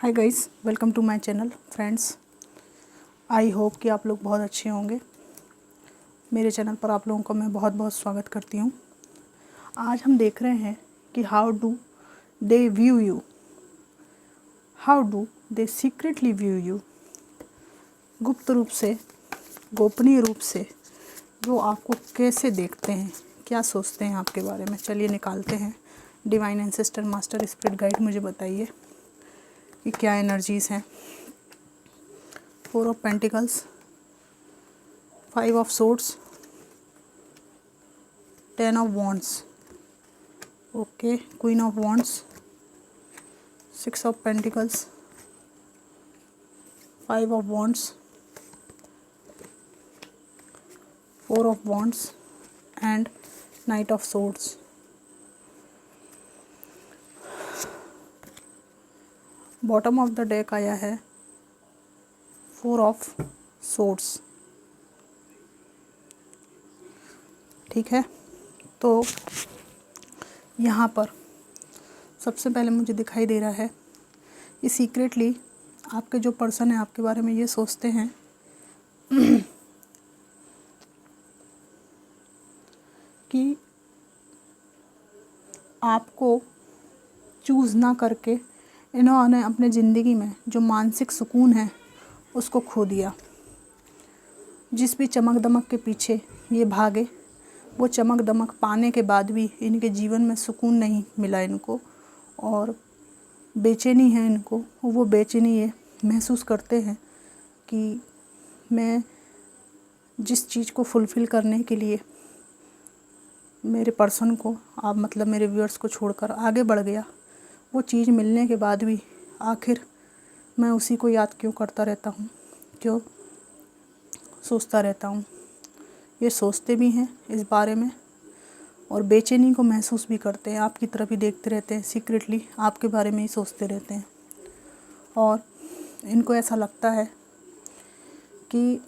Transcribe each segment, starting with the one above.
Hi guys, welcome to my channel friends. I hope कि आप लोग बहुत अच्छे होंगे। मेरे चैनल पर आप लोगों को मैं बहुत बहुत स्वागत करती हूँ। आज हम देख रहे हैं कि how do they view you, how do they secretly view you. गुप्त रूप से, गोपनीय रूप से वो आपको कैसे देखते हैं, क्या सोचते हैं आपके बारे में। चलिए निकालते हैं। Divine ancestor, master, spirit guide, मुझे बताइए कि क्या एनर्जीज़ हैं। 4 of pentacles, 5 of swords, 10 of wands, okay, queen of wands, 6 of pentacles, 5 of wands, 4 of wands and night of swords. Bottom of the deck आया है 4 ऑफ सोर्ड्स। ठीक है, तो यहाँ पर सबसे पहले मुझे दिखाई दे रहा है ये सीक्रेटली आपके जो पर्सन है आपके बारे में ये सोचते हैं कि आपको चूज़ ना करके इन्होंने अपने ज़िंदगी में जो मानसिक सुकून है उसको खो दिया। जिस भी चमक दमक के पीछे ये भागे, वो चमक दमक पाने के बाद भी इनके जीवन में सुकून नहीं मिला इनको, और बेचैनी है इनको। वो बेचैनी ये महसूस करते हैं कि मैं जिस चीज़ को फुलफ़िल करने के लिए मेरे पर्सन को, आप मतलब मेरे व्यूअर्स को छोड़कर आगे बढ़ गया, वो चीज़ मिलने के बाद भी आखिर मैं उसी को याद क्यों करता रहता हूँ, क्यों सोचता रहता हूँ। ये सोचते भी हैं इस बारे में और बेचैनी को महसूस भी करते हैं। आपकी तरफ ही देखते रहते हैं, सीक्रेटली आपके बारे में ही सोचते रहते हैं। और इनको ऐसा लगता है कि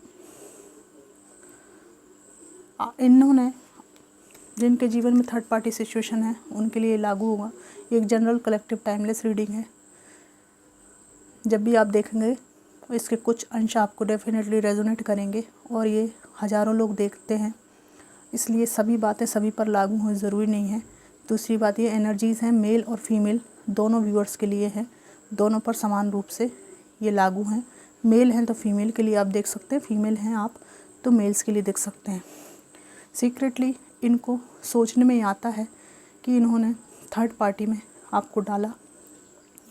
इन्होंने जिनके जीवन में थर्ड पार्टी सिचुएशन है उनके लिए लागू होगा। एक जनरल कलेक्टिव टाइमलेस रीडिंग है। जब भी आप देखेंगे इसके कुछ अंश आपको डेफिनेटली रेजोनेट करेंगे, और ये हज़ारों लोग देखते हैं, इसलिए सभी बातें सभी पर लागू हों ज़रूरी नहीं है। दूसरी बात, ये एनर्जीज़ हैं मेल और फीमेल दोनों व्यूअर्स के लिए हैं, दोनों पर समान रूप से ये लागू हैं। मेल हैं तो फीमेल के लिए आप देख सकते हैं, फीमेल हैं आप तो मेल्स के लिए देख सकते हैं। सीक्रेटली इनको सोचने में आता है कि इन्होंने थर्ड पार्टी में आपको डाला।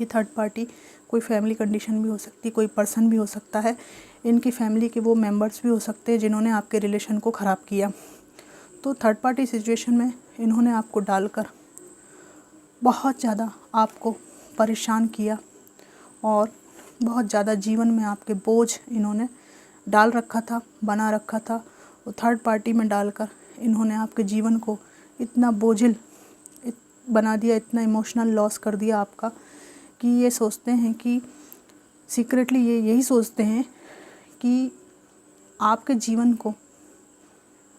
ये थर्ड पार्टी कोई फैमिली कंडीशन भी हो सकती है, कोई पर्सन भी हो सकता है, इनकी फैमिली के वो मेंबर्स भी हो सकते हैं जिन्होंने आपके रिलेशन को ख़राब किया। तो थर्ड पार्टी सिचुएशन में इन्होंने आपको डालकर बहुत ज़्यादा आपको परेशान किया, और बहुत ज़्यादा जीवन में आपके बोझ इन्होंने डाल रखा था, बना रखा था। वो थर्ड पार्टी में डालकर इन्होंने आपके जीवन को इतना बोझिल बना दिया, इतना इमोशनल लॉस कर दिया आपका, कि ये सोचते हैं कि सीक्रेटली ये यही सोचते हैं कि आपके जीवन को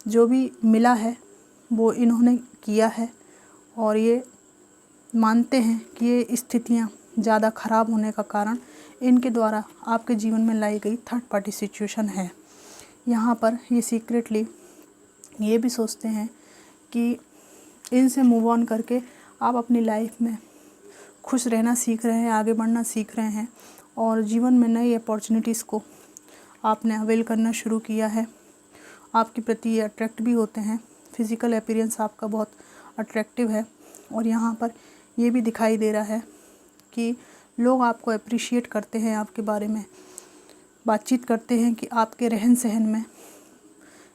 जो भी मिला है वो इन्होंने किया है, और ये मानते हैं कि ये स्थितियाँ ज़्यादा ख़राब होने का कारण इनके द्वारा आपके जीवन में लाई गई थर्ड पार्टी सिचुएशन है। यहाँ पर ये सीक्रेटली ये भी सोचते हैं कि इनसे मूव ऑन करके आप अपनी लाइफ में खुश रहना सीख रहे हैं, आगे बढ़ना सीख रहे हैं, और जीवन में नई अपॉर्चुनिटीज़ को आपने अवेल करना शुरू किया है। आपके प्रति ये अट्रैक्ट भी होते हैं। फिज़िकल अपीयरेंस आपका बहुत अट्रैक्टिव है, और यहाँ पर ये भी दिखाई दे रहा है कि लोग आपको अप्रिशिएट करते हैं, आपके बारे में बातचीत करते हैं कि आपके रहन सहन में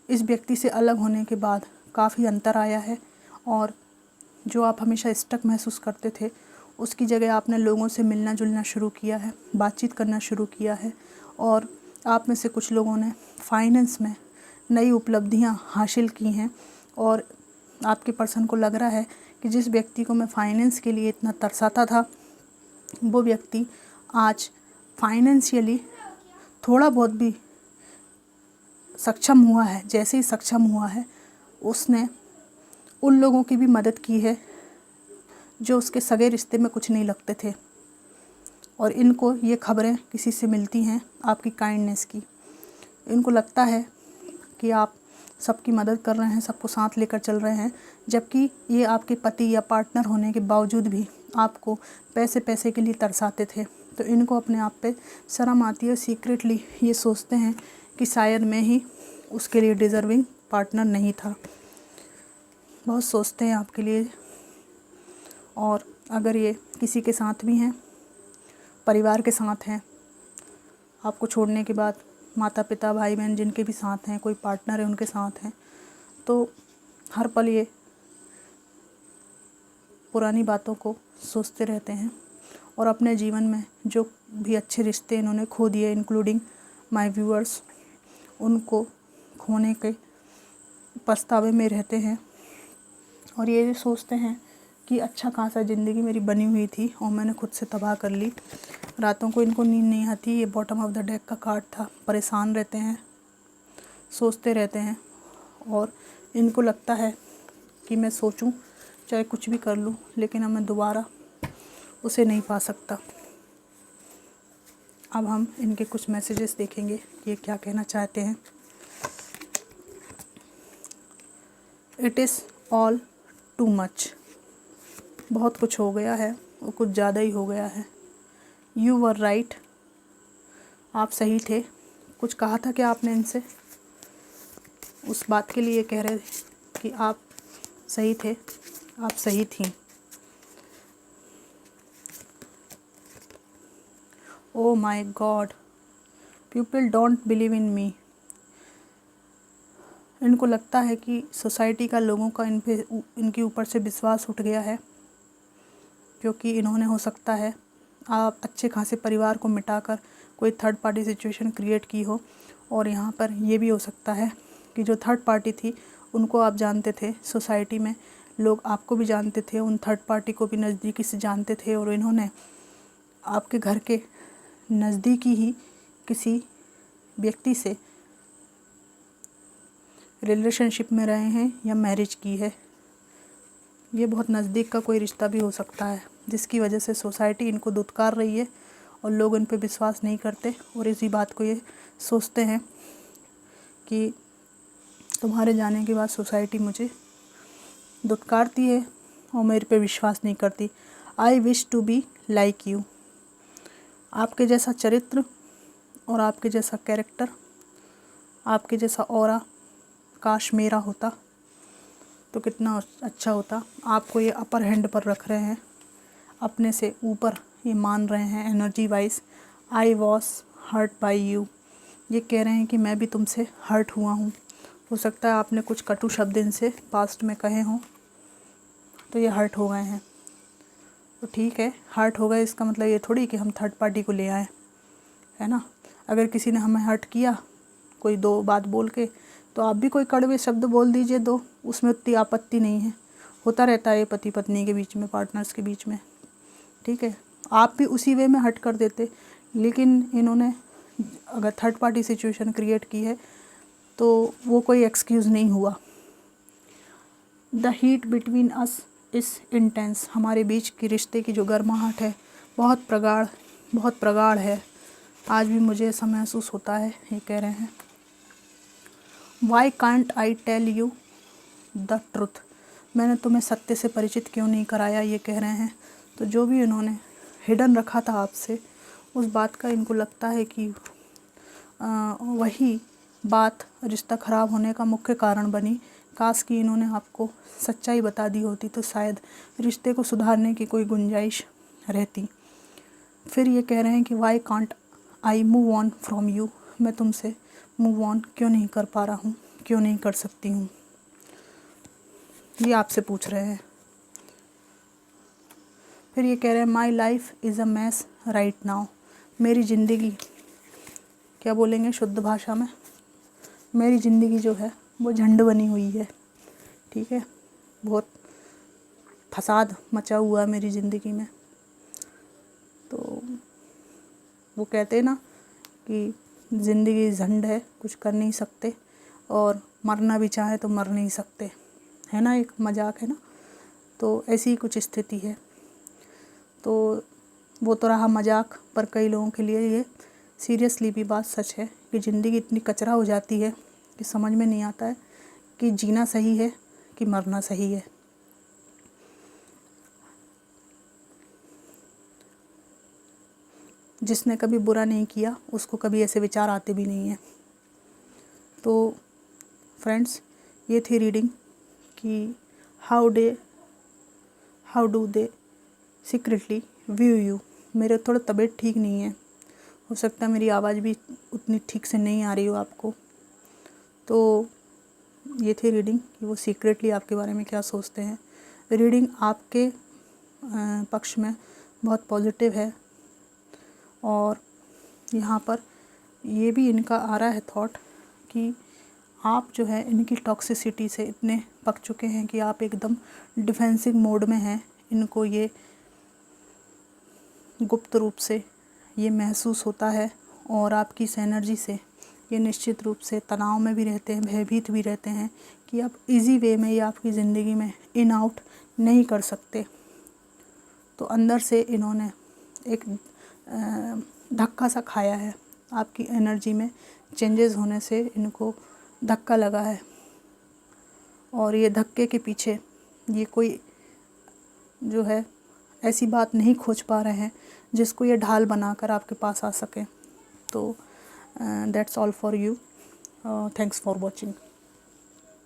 इस व्यक्ति से अलग होने के बाद काफ़ी अंतर आया है, और जो आप हमेशा स्टक महसूस करते थे उसकी जगह आपने लोगों से मिलना जुलना शुरू किया है, बातचीत करना शुरू किया है, और आप में से कुछ लोगों ने फाइनेंस में नई उपलब्धियां हासिल की हैं। और आपके पर्सन को लग रहा है कि जिस व्यक्ति को मैं फाइनेंस के लिए इतना तरसाता था, वो व्यक्ति आज फाइनेंशियली थोड़ा बहुत भी सक्षम हुआ है। जैसे ही सक्षम हुआ है उसने उन लोगों की भी मदद की है जो उसके सगे रिश्ते में कुछ नहीं लगते थे। और इनको ये खबरें किसी से मिलती हैं आपकी काइंडनेस की। इनको लगता है कि आप सबकी मदद कर रहे हैं, सबको साथ लेकर चल रहे हैं, जबकि ये आपके पति या पार्टनर होने के बावजूद भी आपको पैसे पैसे के लिए तरसाते थे। तो इनको अपने आप पे शर्म आती है। सीक्रेटली ये सोचते हैं कि शायद मैं ही उसके लिए डिज़र्विंग पार्टनर नहीं था। बहुत सोचते हैं आपके लिए। और अगर ये किसी के साथ भी हैं, परिवार के साथ हैं, आपको छोड़ने के बाद माता पिता भाई बहन जिनके भी साथ हैं, कोई पार्टनर है उनके साथ हैं, तो हर पल ये पुरानी बातों को सोचते रहते हैं और अपने जीवन में जो भी अच्छे रिश्ते इन्होंने खो दिए, इंक्लूडिंग माय व्यूअर्स, उनको खोने के पछतावे में रहते हैं। और ये सोचते हैं कि अच्छा खासा ज़िंदगी मेरी बनी हुई थी और मैंने खुद से तबाह कर ली। रातों को इनको नींद नहीं आती। ये बॉटम ऑफ द डेक का कार्ड था। परेशान रहते हैं, सोचते रहते हैं और इनको लगता है कि मैं सोचूं चाहे कुछ भी कर लूं, लेकिन अब मैं दोबारा उसे नहीं पा सकता। अब हम इनके कुछ मैसेजेस देखेंगे कि ये क्या कहना चाहते हैं। It is all too much. बहुत कुछ हो गया है और कुछ ज़्यादा ही हो गया है। You were right. आप सही थे। कुछ कहा था क्या आपने इनसे? उस बात के लिए कह रहे कि आप सही थे, आप सही थी। Oh my God, people don't believe in me. इनको लगता है कि सोसाइटी का, लोगों का इनके ऊपर से विश्वास उठ गया है, क्योंकि इन्होंने, हो सकता है, आप अच्छे खासे परिवार को मिटाकर कोई थर्ड पार्टी सिचुएशन क्रिएट की हो। और यहाँ पर ये भी हो सकता है कि जो थर्ड पार्टी थी उनको आप जानते थे। सोसाइटी में लोग आपको भी जानते थे, उन थर्ड पार्टी को भी नज़दीकी से जानते थे, और इन्होंने आपके घर के नज़दीकी ही किसी व्यक्ति से रिलेशनशिप में रहे हैं या मैरिज की है। ये बहुत नज़दीक का कोई रिश्ता भी हो सकता है, जिसकी वजह से सोसाइटी इनको दुत्कार रही है और लोग इन पे विश्वास नहीं करते। और इसी बात को ये सोचते हैं कि तुम्हारे जाने के बाद सोसाइटी मुझे दुत्कारती है और मेरे पे विश्वास नहीं करती। I wish to be like you. आपके जैसा चरित्र और आपके जैसा कैरेक्टर, आपके जैसा ऑरा काश मेरा होता तो कितना अच्छा होता। आपको ये अपर हैंड पर रख रहे हैं, अपने से ऊपर ये मान रहे हैं energy wise. I was hurt by you. ये कह रहे हैं कि मैं भी तुमसे हर्ट हुआ हूँ। हो सकता है आपने कुछ कटु शब्द इनसे पास्ट में कहे हों, तो ये हर्ट हो गए हैं। तो ठीक है, हर्ट हो गए इसका मतलब ये थोड़ी कि हम थर्ड पार्टी को ले आए, है ना। अगर किसी ने हमें हर्ट किया कोई दो बात बोल के, तो आप भी कोई कड़वे शब्द बोल दीजिए दो, उसमें उतनी आपत्ति नहीं है। होता रहता है ये पति पत्नी के बीच में, पार्टनर्स के बीच में, ठीक है। आप भी उसी वे में हर्ट कर देते, लेकिन इन्होंने अगर थर्ड पार्टी सिचुएशन क्रिएट की है तो वो कोई एक्सक्यूज़ नहीं हुआ। The heat between us is intense. हमारे बीच के रिश्ते की जो गर्माहट है बहुत प्रगाढ़ है। आज भी मुझे ऐसा महसूस होता है, ये कह रहे हैं। Why can't I tell you the truth. मैंने तुम्हें सत्य से परिचित क्यों नहीं कराया, ये कह रहे हैं। तो जो भी इन्होंने हिडन रखा था आपसे, उस बात का इनको लगता है कि वही बात रिश्ता ख़राब होने का मुख्य कारण बनी। काश कि इन्होंने आपको सच्चाई बता दी होती तो शायद रिश्ते को सुधारने की कोई गुंजाइश रहती। फिर ये कह रहे हैं कि Y can't I move on from you. मैं तुमसे मूव ऑन क्यों नहीं कर पा रहा हूँ, क्यों नहीं कर सकती हूँ, ये आपसे पूछ रहे हैं। फिर ये कह रहे हैं my life is a mess right now. मेरी ज़िंदगी, क्या बोलेंगे शुद्ध भाषा में, मेरी ज़िंदगी जो है वो झंड बनी हुई है, ठीक है। बहुत फसाद मचा हुआ है मेरी ज़िंदगी में। तो वो कहते हैं ना कि ज़िंदगी झंड है, कुछ कर नहीं सकते, और मरना भी चाहे तो मर नहीं सकते, है ना, एक मजाक है ना। तो ऐसी ही कुछ स्थिति है। तो वो तो रहा मजाक, पर कई लोगों के लिए ये सीरियसली भी बात सच है कि ज़िंदगी इतनी कचरा हो जाती है कि समझ में नहीं आता है कि जीना सही है कि मरना सही है। जिसने कभी बुरा नहीं किया उसको कभी ऐसे विचार आते भी नहीं हैं। तो फ्रेंड्स, ये थी रीडिंग कि how do they secretly view you. मेरे थोड़ा तबीयत ठीक नहीं है, हो सकता है मेरी आवाज़ भी उतनी ठीक से नहीं आ रही हो आपको। तो ये थी रीडिंग कि वो सीक्रेटली आपके बारे में क्या सोचते हैं। रीडिंग आपके पक्ष में बहुत पॉजिटिव है, और यहाँ पर ये भी इनका आ रहा है थॉट कि आप जो है इनकी टॉक्सिसिटी से इतने पक चुके हैं कि आप एकदम डिफेंसिव मोड में हैं। इनको ये गुप्त रूप से ये महसूस होता है, और आपकी इस एनर्जी से ये निश्चित रूप से तनाव में भी रहते हैं, भयभीत भी रहते हैं कि आप इजी वे में ये आपकी ज़िंदगी में इन आउट नहीं कर सकते। तो अंदर से इन्होंने एक धक्का सा खाया है, आपकी एनर्जी में चेंजेस होने से इनको धक्का लगा है, और ये धक्के के पीछे ये कोई जो है ऐसी बात नहीं खोज पा रहे हैं जिसको ये ढाल बनाकर आपके पास आ सके। तो that's all for you. Thanks for watching.